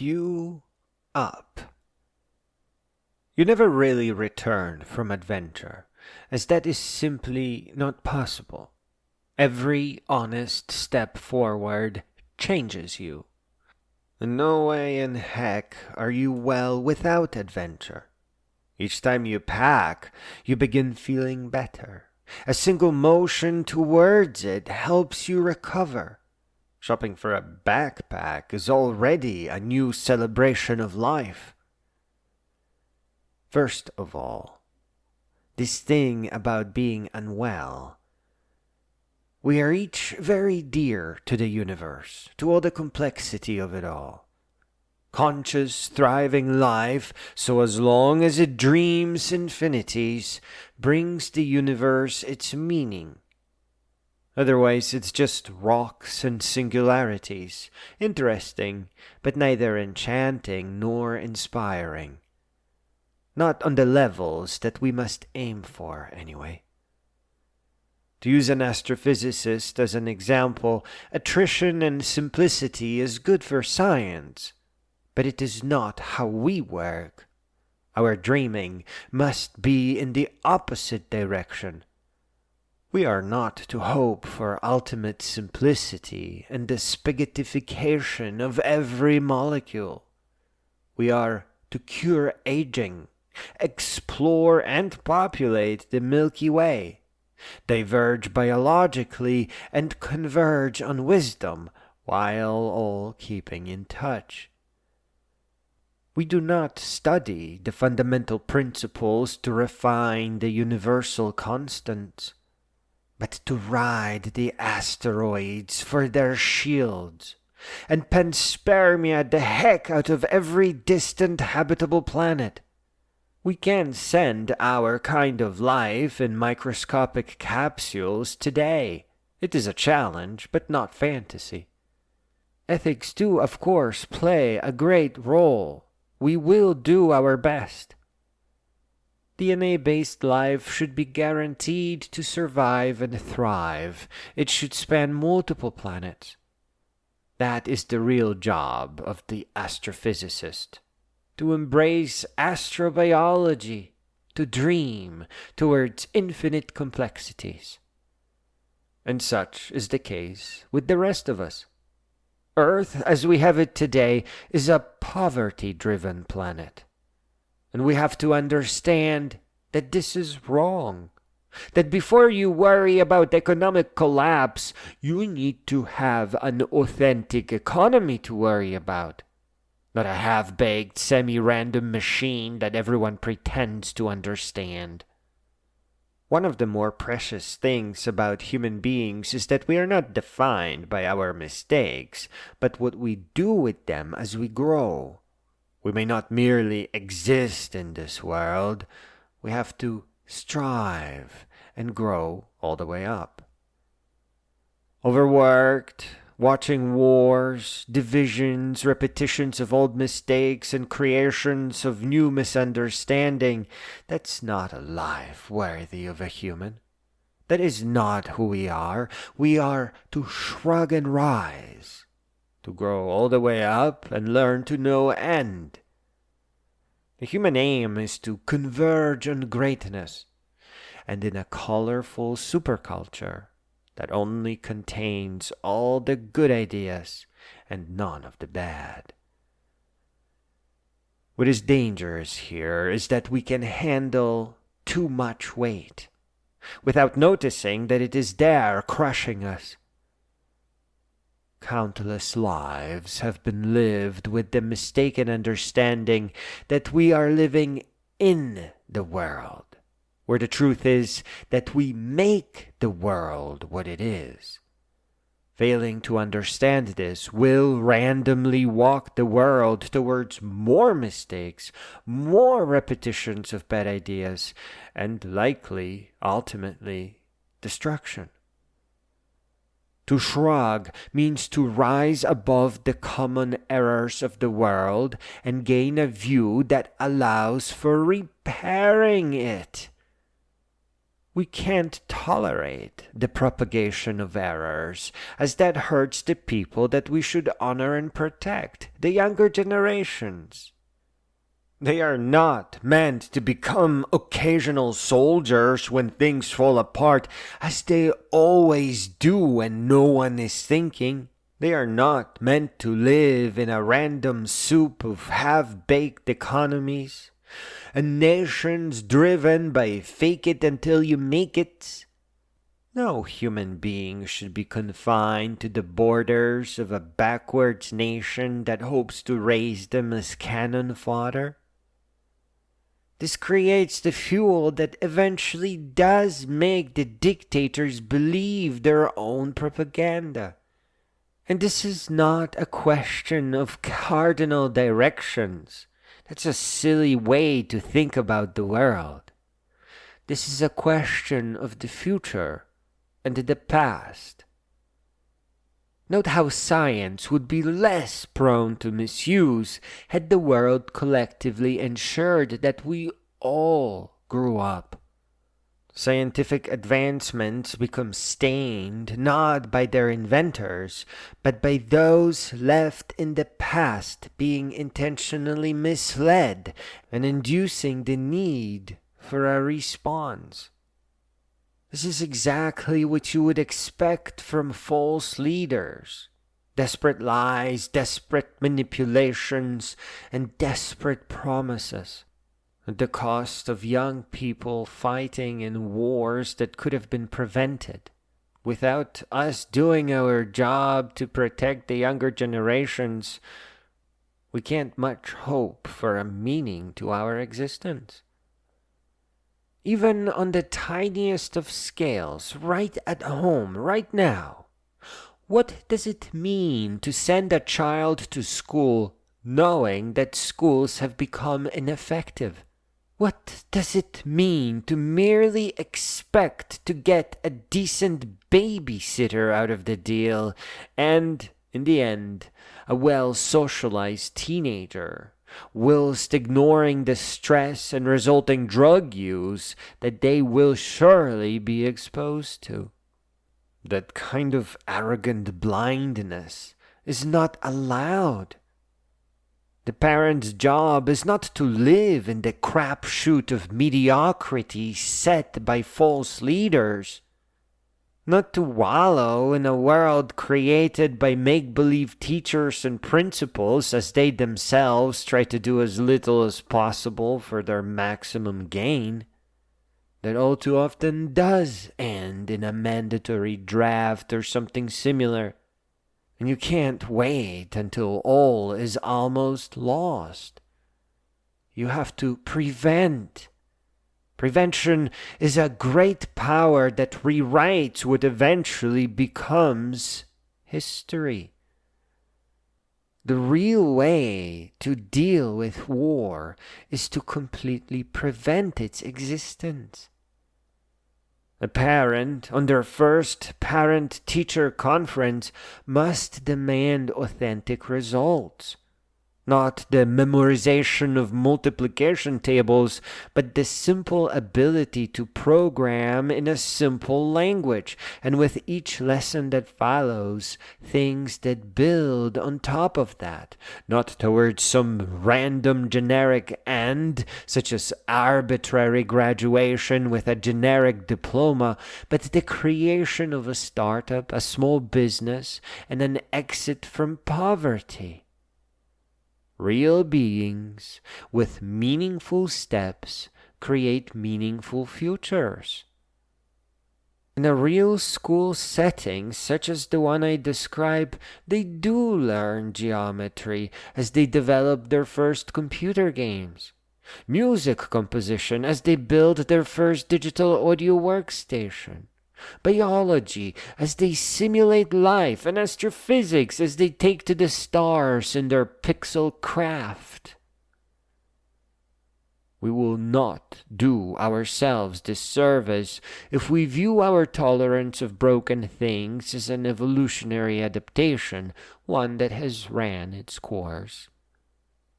you up. You never really return from adventure, as that is simply not possible. Every honest step forward changes you. In no way in heck are you well without adventure. Each time you pack, you begin feeling better. A single motion towards it helps you recover. Shopping for a backpack is already a new celebration of life. First of all, this thing about being unwell. We are each very dear to the universe, to all the complexity of it all. Conscious, thriving life, so as long as it dreams infinities, brings the universe its meaning. Otherwise, it's just rocks and singularities, interesting, but neither enchanting nor inspiring. Not on the levels that we must aim for, anyway. To use an astrophysicist as an example, attrition and simplicity is good for science, but it is not how we work. Our dreaming must be in the opposite direction. We are not to hope for ultimate simplicity and the spaghetti-ficiation of every molecule. We are to cure aging, explore and populate the Milky Way, diverge biologically and converge on wisdom, while all keeping in touch. We do not study the fundamental principles to refine the universal constants, but to ride the asteroids for their shields, and panspermia the heck out of every distant habitable planet. We can send our kind of life in microscopic capsules today. It is a challenge, but not fantasy. Ethics do, of course, play a great role. We will do our best. DNA-based life should be guaranteed to survive and thrive. It should span multiple planets. That is the real job of the astrophysicist. To embrace astrobiology, to dream towards infinite complexities. And such is the case with the rest of us. Earth, as we have it today, is a poverty-driven planet. And we have to understand that this is wrong. That before you worry about economic collapse, you need to have an authentic economy to worry about. Not a half-baked, semi-random machine that everyone pretends to understand. One of the more precious things about human beings is that we are not defined by our mistakes, but what we do with them as we grow. We may not merely exist in this world, we have to strive and grow all the way up. Overworked, watching wars, divisions, repetitions of old mistakes, and creations of new misunderstanding, that's not a life worthy of a human. That is not who we are. We are to shrug and rise, to grow all the way up and learn to no end. The human aim is to converge on greatness, and in a colorful superculture that only contains all the good ideas and none of the bad. What is dangerous here is that we can handle too much weight, without noticing that it is there crushing us. Countless lives have been lived with the mistaken understanding that we are living in the world, where the truth is that we make the world what it is. Failing to understand this will randomly walk the world towards more mistakes, more repetitions of bad ideas, and likely, ultimately, destruction. To shrug means to rise above the common errors of the world and gain a view that allows for repairing it. We can't tolerate the propagation of errors, as that hurts the people that we should honor and protect, the younger generations. They are not meant to become occasional soldiers when things fall apart, as they always do when no one is thinking. They are not meant to live in a random soup of half-baked economies, and nations driven by fake it until you make it. No human being should be confined to the borders of a backwards nation that hopes to raise them as cannon fodder. This creates the fuel that eventually does make the dictators believe their own propaganda. And this is not a question of cardinal directions. That's a silly way to think about the world. This is a question of the future and the past. Note how science would be less prone to misuse had the world collectively ensured that we all grew up. Scientific advancements become stained not by their inventors, but by those left in the past being intentionally misled and inducing the need for a response. This is exactly what you would expect from false leaders. Desperate lies, desperate manipulations, and desperate promises. At the cost of young people fighting in wars that could have been prevented. Without us doing our job to protect the younger generations, we can't much hope for a meaning to our existence. Even on the tiniest of scales, right at home, right now, what does it mean to send a child to school knowing that schools have become ineffective? What does it mean to merely expect to get a decent babysitter out of the deal and, in the end, a well-socialized teenager, whilst ignoring the stress and resulting drug use that they will surely be exposed to? That kind of arrogant blindness is not allowed. The parent's job is not to live in the crapshoot of mediocrity set by false leaders, not to wallow in a world created by make-believe teachers and principals as they themselves try to do as little as possible for their maximum gain. That all too often does end in a mandatory draft or something similar. And you can't wait until all is almost lost. You have to prevent. Prevention is a great power that rewrites what eventually becomes history. The real way to deal with war is to completely prevent its existence. A parent, on their first parent-teacher conference, must demand authentic results. Not the memorization of multiplication tables, but the simple ability to program in a simple language, and with each lesson that follows, things that build on top of that, not towards some random generic end, such as arbitrary graduation with a generic diploma, but the creation of a startup, a small business, and an exit from poverty. Real beings with meaningful steps create meaningful futures. In a real school setting, such as the one I describe, they do learn geometry as they develop their first computer games, music composition as they build their first digital audio workstation, biology as they simulate life, and astrophysics as they take to the stars in their pixel craft. We will not do ourselves this service if we view our tolerance of broken things as an evolutionary adaptation, one that has ran its course.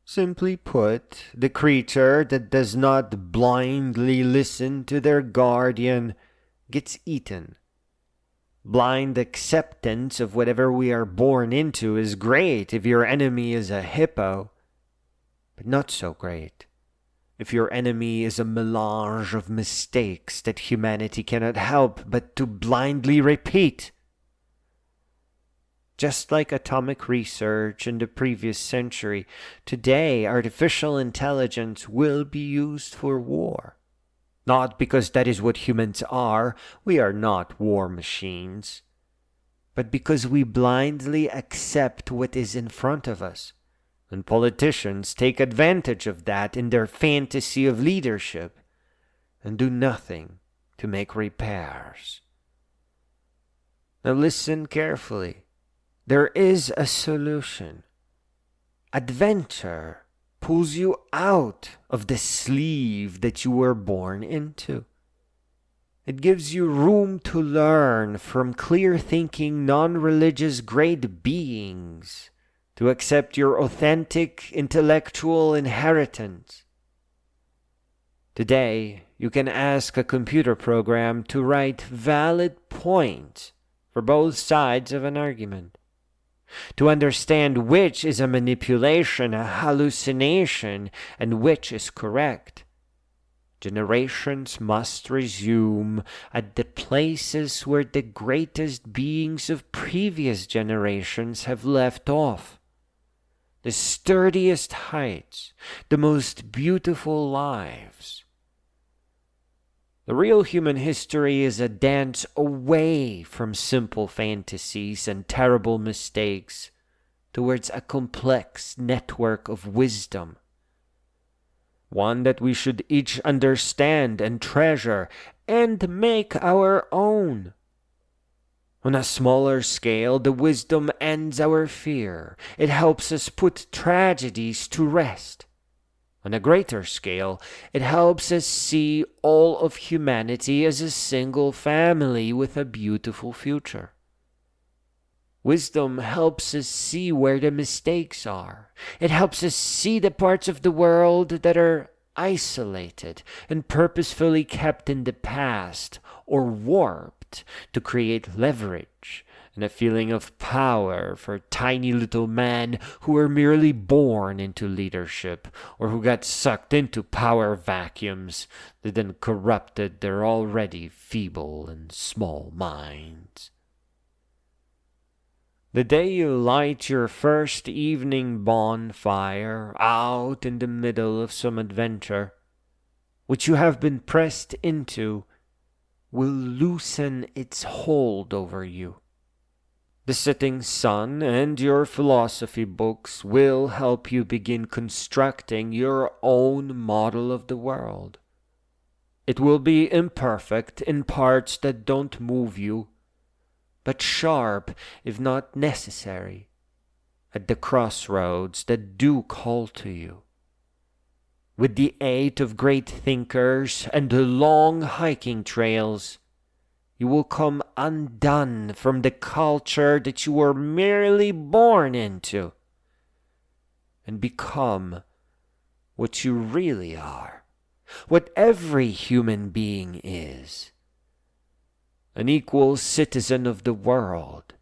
Simply put, the creature that does not blindly listen to their guardian gets eaten. Blind acceptance of whatever we are born into is great if your enemy is a hippo, but not so great if your enemy is a melange of mistakes that humanity cannot help but to blindly repeat. Just like atomic research in the previous century, today artificial intelligence will be used for war. Not because that is what humans are, we are not war machines, but because we blindly accept what is in front of us. And politicians take advantage of that in their fantasy of leadership and do nothing to make repairs. Now listen carefully. There is a solution. Adventure pulls you out of the sleeve that you were born into. It gives you room to learn from clear-thinking, non-religious great beings, to accept your authentic intellectual inheritance. Today, you can ask a computer program to write valid points for both sides of an argument, to understand which is a manipulation, a hallucination, and which is correct. Generations must resume at the places where the greatest beings of previous generations have left off. The sturdiest heights, the most beautiful lives. The real human history is a dance away from simple fantasies and terrible mistakes towards a complex network of wisdom. One that we should each understand and treasure and make our own. On a smaller scale, the wisdom ends our fear. It helps us put tragedies to rest. On a greater scale, it helps us see all of humanity as a single family with a beautiful future. Wisdom helps us see where the mistakes are. It helps us see the parts of the world that are isolated and purposefully kept in the past or warped to create leverage and a feeling of power for tiny little men who were merely born into leadership or who got sucked into power vacuums that then corrupted their already feeble and small minds. The day you light your first evening bonfire out in the middle of some adventure, which you have been pressed into, will loosen its hold over you. The setting sun and your philosophy books will help you begin constructing your own model of the world. It will be imperfect in parts that don't move you, but sharp if not necessary, at the crossroads that do call to you. With the aid of great thinkers and the long hiking trails, you will come undone from the culture that you were merely born into, and become what you really are, what every human being is. An equal citizen of the world,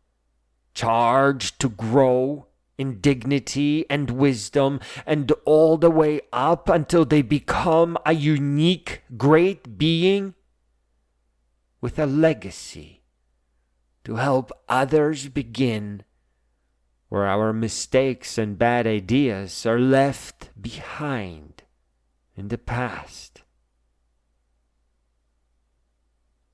charged to grow in dignity and wisdom, and all the way up until they become a unique great being with a legacy to help others begin where our mistakes and bad ideas are left behind in the past.